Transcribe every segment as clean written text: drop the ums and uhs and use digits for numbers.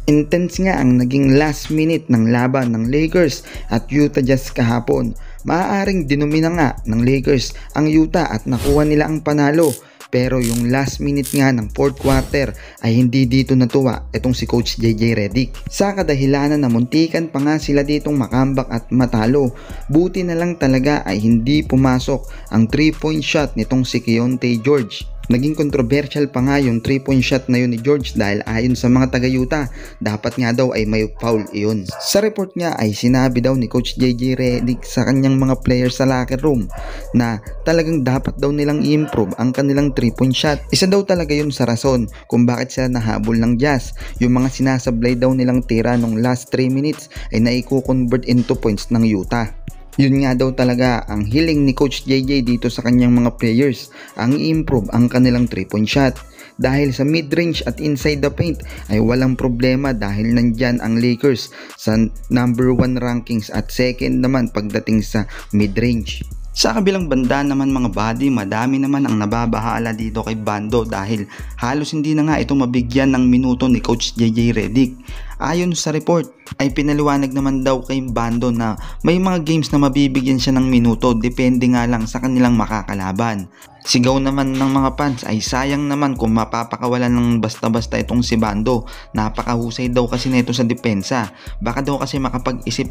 Intense nga ang naging last minute ng laban ng Lakers at Utah Jazz kahapon. Maaaring dinumina nga ng Lakers ang Utah at nakuha nila ang panalo. Pero yung last minute nga ng fourth quarter ay hindi dito natuwa itong si Coach JJ Redick. Sa kadahilanan na muntikan pa nga sila ditong makambak at matalo. Buti na lang talaga ay hindi pumasok ang 3-point shot nitong si Keyonte George. Naging controversial pa nga yung 3-point shot na yun ni George dahil ayon sa mga taga-Utah, dapat nga daw ay may foul iyon. Sa report niya ay sinabi daw ni Coach JJ Redick sa kanyang mga players sa locker room na talagang dapat daw nilang i-improve ang kanilang 3-point shot. Isa daw talaga yun sa rason kung bakit sila nahabol ng Jazz. Yung mga sinasablay daw nilang tira nung last 3 minutes ay naiko-convert into points ng Utah. Yun nga daw talaga ang hiling ni Coach JJ dito sa kanyang mga players, ang i-improve ang kanilang 3-point shot. Dahil sa mid-range at inside the paint ay walang problema dahil nandyan ang Lakers sa number 1 rankings at second naman pagdating sa mid-range. Sa kabilang banda naman mga buddy, madami naman ang nababahala dito kay Bando dahil halos hindi na nga ito mabigyan ng minuto ni Coach JJ Redick. Ayon sa report ay pinaliwanag naman daw kay Bando na may mga games na mabibigyan siya ng minuto depende nga lang sa kanilang makakalaban. Sigaw naman ng mga fans ay sayang naman kung mapapakawalan ng basta-basta itong si Bando. Napakahusay daw kasi nito sa depensa. Baka daw kasi makapag-isip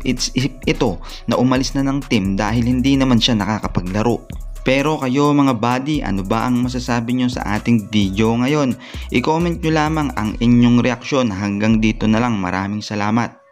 ito na umalis na ng team dahil hindi naman siya nakakapaglaro. Pero kayo mga buddy, ano ba ang masasabi nyo sa ating video ngayon? I-comment nyo lamang ang inyong reaksyon. Hanggang dito na lang. Maraming salamat.